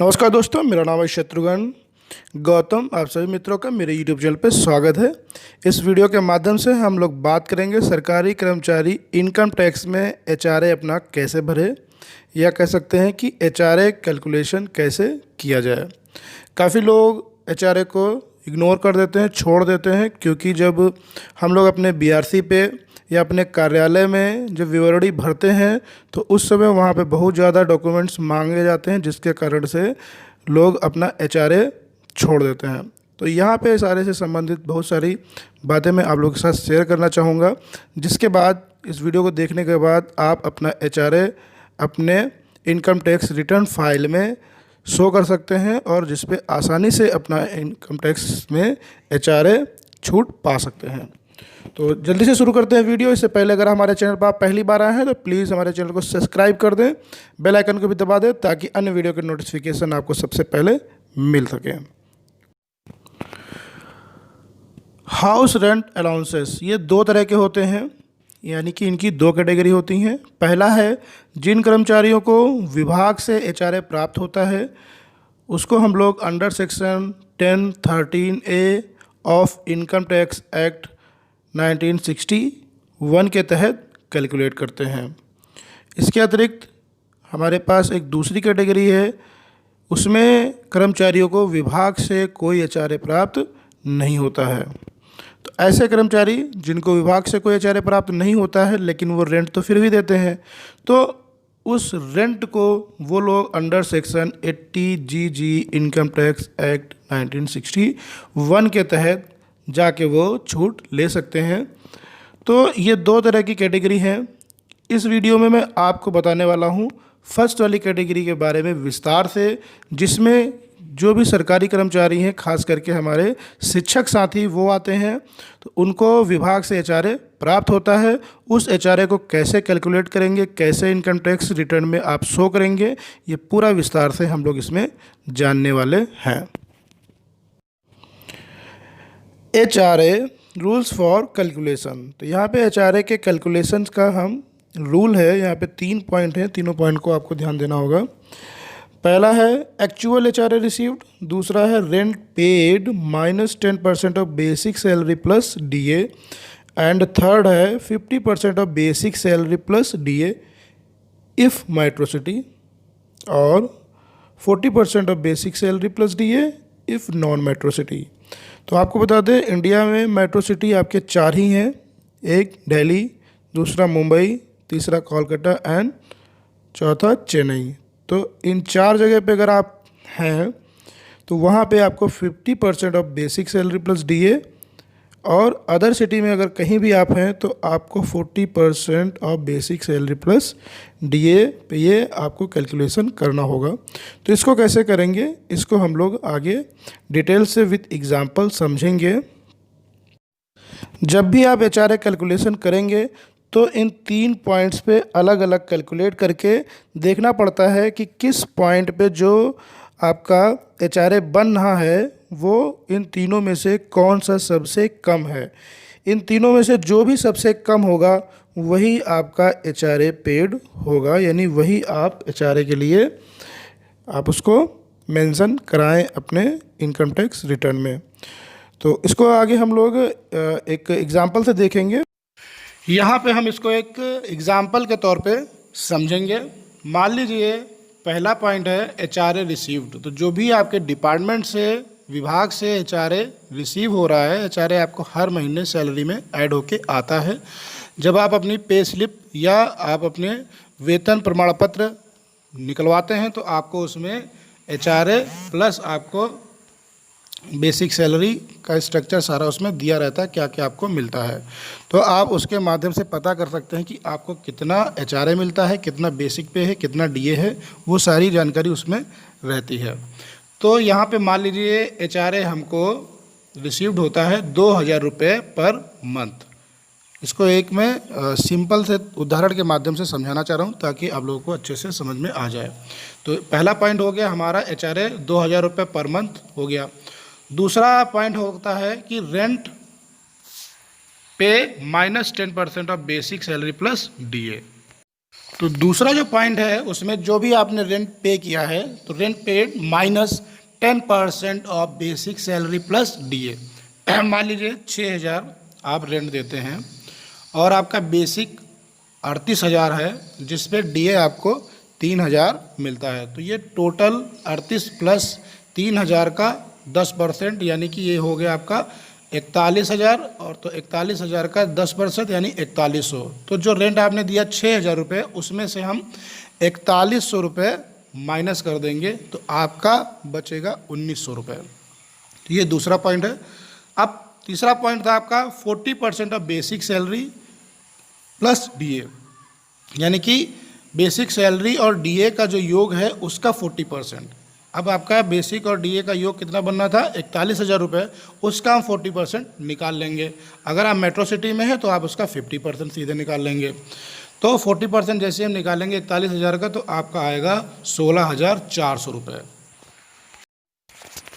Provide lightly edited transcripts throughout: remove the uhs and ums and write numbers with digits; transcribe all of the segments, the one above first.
नमस्कार दोस्तों, मेरा नाम है शत्रुघ्न गौतम। आप सभी मित्रों का मेरे YouTube चैनल पर स्वागत है। इस वीडियो के माध्यम से हम लोग बात करेंगे सरकारी कर्मचारी इनकम टैक्स में HRA अपना कैसे भरे, या कह सकते हैं कि HRA कैलकुलेशन कैसे किया जाए। काफ़ी लोग HRA को इग्नोर कर देते हैं, छोड़ देते हैं, क्योंकि जब हम लोग अपने BRC पे या अपने कार्यालय में जब विवरणी भरते हैं तो उस समय वहाँ पे बहुत ज़्यादा डॉक्यूमेंट्स मांगे जाते हैं, जिसके कारण से लोग अपना HRA छोड़ देते हैं। तो यहाँ पे HRA से संबंधित बहुत सारी बातें मैं आप लोगों के साथ शेयर करना चाहूँगा, जिसके बाद इस वीडियो को देखने के बाद आप अपना HRA अपने इनकम टैक्स रिटर्न फाइल में शो कर सकते हैं और जिस पे आसानी से अपना इनकम टैक्स में HRA छूट पा सकते हैं। तो जल्दी से शुरू करते हैं वीडियो। इससे पहले अगर हमारे चैनल पर आप पहली बार आए हैं तो प्लीज़ हमारे चैनल को सब्सक्राइब कर दें, बेल आइकन को भी दबा दें, ताकि अन्य वीडियो के नोटिफिकेशन आपको सबसे पहले मिल सके। हाउस रेंट अलाउंसेस ये दो तरह के होते हैं, यानी कि इनकी दो कैटेगरी होती हैं। पहला है जिन कर्मचारियों को विभाग से HRA प्राप्त होता है, उसको हम लोग under section 1013A of income tax act 1961 के तहत कैलकुलेट करते हैं। इसके अतिरिक्त हमारे पास एक दूसरी कैटेगरी है, उसमें कर्मचारियों को विभाग से कोई HRA प्राप्त नहीं होता है। तो ऐसे कर्मचारी जिनको विभाग से कोई HRA प्राप्त नहीं होता है लेकिन वो रेंट तो फिर भी देते हैं, तो उस रेंट को वो लोग under section 80GG income tax act 1961 के तहत जाके वो छूट ले सकते हैं। तो ये दो तरह की कैटेगरी हैं। इस वीडियो में मैं आपको बताने वाला हूँ फर्स्ट वाली कैटेगरी के बारे में विस्तार से, जिसमें जो भी सरकारी कर्मचारी हैं, खास करके हमारे शिक्षक साथी वो आते हैं, तो उनको विभाग से HRA प्राप्त होता है। उस HRA को कैसे कैलकुलेट करेंगे, कैसे इनकम टैक्स रिटर्न में आप शो करेंगे, ये पूरा विस्तार से हम लोग इसमें जानने वाले हैं। HRA rules for calculation. तो यहाँ पे HRA के कैलकुलेशंस का हम रूल है, यहाँ पे 3 पॉइंट हैं, तीनों पॉइंट को आपको ध्यान देना होगा। पहला है एक्चुअल HRA रिसीव्ड, दूसरा है rent paid minus 10% of basic salary plus DA, and third है 50% of basic salary plus DA if metro city, और 40% of basic salary plus DA if non metro city. तो आपको बता दें, इंडिया में metro city आपके 4 ही हैं, एक दिल्ली, दूसरा मुंबई, तीसरा कोलकाता एंड चौथा चेन्नई। तो इन 4 जगह पे अगर आप हैं तो वहाँ पे आपको 50% of basic salary plus DA, और अदर सिटी में अगर कहीं भी आप हैं तो आपको 40% of basic salary plus DA पे ये आपको कैलकुलेशन करना होगा। तो इसको कैसे करेंगे, इसको हम लोग आगे डिटेल से विद एग्जांपल समझेंगे। जब भी आप HRA कैलकुलेशन करेंगे तो इन 3 पॉइंट्स पे अलग अलग कैलकुलेट करके देखना पड़ता है कि किस पॉइंट पे जो आपका HRA बन रहा है वो इन तीनों में से कौन सा सबसे कम है। इन तीनों में से जो भी सबसे कम होगा वही आपका HRA पेड होगा, यानी वही आप HRA के लिए आप उसको मेंशन कराएं अपने इनकम टैक्स रिटर्न में। तो इसको आगे हम लोग एक एग्जांपल से देखेंगे। यहाँ पे हम इसको एक एग्जांपल के तौर पे समझेंगे। मान लीजिए पहला पॉइंट है HRA रिसीव्ड। तो जो भी आपके डिपार्टमेंट से, विभाग से HRA रिसीव हो रहा है, HRA आपको हर महीने सैलरी में ऐड होके आता है। जब आप अपनी पे स्लिप या आप अपने वेतन प्रमाण पत्र निकलवाते हैं तो आपको उसमें HRA प्लस आपको बेसिक सैलरी का स्ट्रक्चर सारा उसमें दिया रहता है, क्या क्या आपको मिलता है। तो आप उसके माध्यम से पता कर सकते हैं कि आपको कितना HRA मिलता है, कितना बेसिक पे है, कितना DA है, वो सारी जानकारी उसमें रहती है। तो यहाँ पे मान लीजिए HRA हमको रिसीव्ड होता है 2000 रुपये पर मंथ। इसको एक मैं सिंपल से उदाहरण के माध्यम से समझाना चाह रहा हूँ ताकि आप लोगों को अच्छे से समझ में आ जाए। तो पहला पॉइंट हो गया हमारा HRA 2000 रुपये पर मंथ हो गया। दूसरा पॉइंट होता है कि रेंट पे minus 10% of basic salary plus DA। तो दूसरा जो पॉइंट है उसमें जो भी आपने रेंट पे किया है तो rent paid minus 10% of basic salary plus DA. मान लीजिए 6,000 आप रेंट देते हैं और आपका बेसिक 38,000 है, जिस पे डीए आपको 3,000 मिलता है। तो ये टोटल 38 प्लस 3,000 का 10%, यानी कि ये हो गया आपका 41,000, और तो 41,000 का 10% यानी 4100। तो जो रेंट आपने दिया 6,000 रुपये, उसमें से हम 4100 रुपये माइनस कर देंगे तो आपका बचेगा 1,900 रुपये। तो ये दूसरा पॉइंट है। अब तीसरा पॉइंट था आपका 40% of basic salary plus DA, यानी कि बेसिक सैलरी और डीए का जो योग है उसका 40%। अब आपका बेसिक और डीए का योग कितना बनना था, 41,000 रुपये, उसका हम 40% निकाल लेंगे। अगर आप मेट्रो सिटी में हैं तो आप उसका 50% सीधे निकाल लेंगे। तो 40% जैसे हम निकालेंगे 41,000 का, तो आपका आएगा 16,400 रुपये।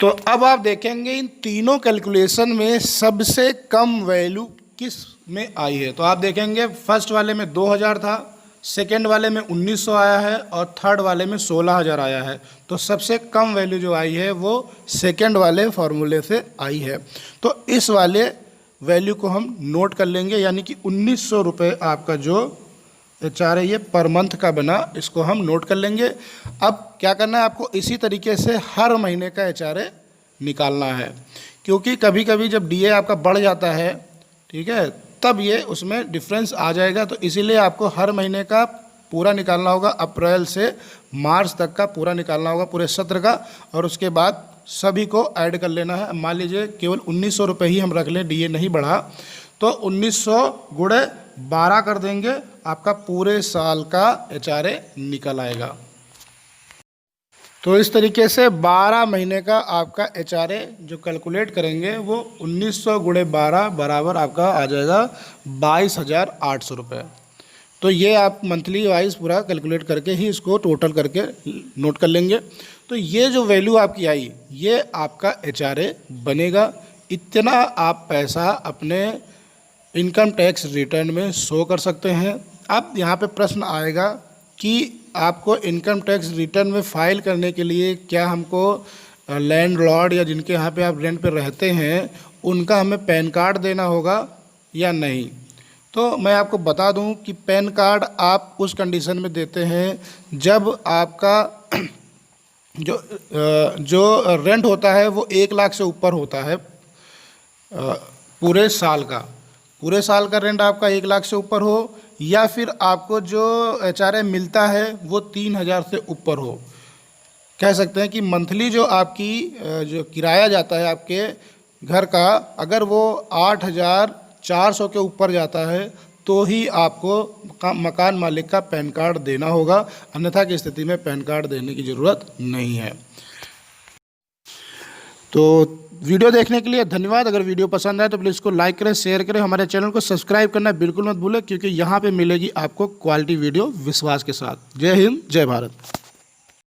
तो अब आप देखेंगे इन तीनों कैलकुलेशन में सबसे कम वैल्यू किस में आई है। तो आप देखेंगे फर्स्ट वाले में 2,000 था, सेकेंड वाले में 1,900 आया है और थर्ड वाले में 16,000 आया है। तो सबसे कम वैल्यू जो आई है वो सेकेंड वाले फार्मूले से आई है। तो इस वाले वैल्यू को हम नोट कर लेंगे, यानी कि 1,900 रुपये आपका जो एचआरए ये पर मंथ का बना, इसको हम नोट कर लेंगे। अब क्या करना है आपको, इसी तरीके से हर महीने का एचआरए निकालना है, क्योंकि कभी कभी जब डीए आपका बढ़ जाता है, ठीक है, तब ये उसमें डिफरेंस आ जाएगा। तो इसीलिए आपको हर महीने का पूरा निकालना होगा, अप्रैल से मार्च तक का पूरा निकालना होगा, पूरे सत्र का, और उसके बाद सभी को ऐड कर लेना है। मान लीजिए केवल 1,900 रुपये ही हम रख लें, डीए नहीं बढ़ा, तो 1,900 गुणे 12 कर देंगे, आपका पूरे साल का एचआरए निकल आएगा। तो इस तरीके से 12 महीने का आपका एचआरए जो कैलकुलेट करेंगे वो 1,900 गुणे 12 बराबर आपका आ जाएगा 22,800 रुपये। तो ये आप मंथली वाइज पूरा कैलकुलेट करके ही इसको टोटल करके नोट कर लेंगे। तो ये जो वैल्यू आपकी आई, ये आपका एचआरए बनेगा। इतना आप पैसा अपने इनकम टैक्स रिटर्न में शो कर सकते हैं। अब यहाँ पे प्रश्न आएगा कि आपको इनकम टैक्स रिटर्न में फ़ाइल करने के लिए क्या हमको लैंडलॉर्ड या जिनके यहाँ पे आप रेंट पे रहते हैं उनका हमें पैन कार्ड देना होगा या नहीं। तो मैं आपको बता दूं कि पैन कार्ड आप उस कंडीशन में देते हैं जब आपका जो रेंट होता है वो 1 लाख से ऊपर होता है पूरे साल का रेंट आपका 1 लाख से ऊपर हो, या फिर आपको जो एचआरए मिलता है वो 3,000 से ऊपर हो। कह सकते हैं कि मंथली जो आपकी जो किराया जाता है आपके घर का, अगर वो 8,400 के ऊपर जाता है तो ही आपको मकान मालिक का पैन कार्ड देना होगा, अन्यथा की स्थिति में पैन कार्ड देने की ज़रूरत नहीं है। तो वीडियो देखने के लिए धन्यवाद। अगर वीडियो पसंद आए तो प्लीज़ इसको लाइक करें, शेयर करें, हमारे चैनल को सब्सक्राइब करना बिल्कुल मत भूलें, क्योंकि यहाँ पे मिलेगी आपको क्वालिटी वीडियो विश्वास के साथ। जय हिंद, जय भारत।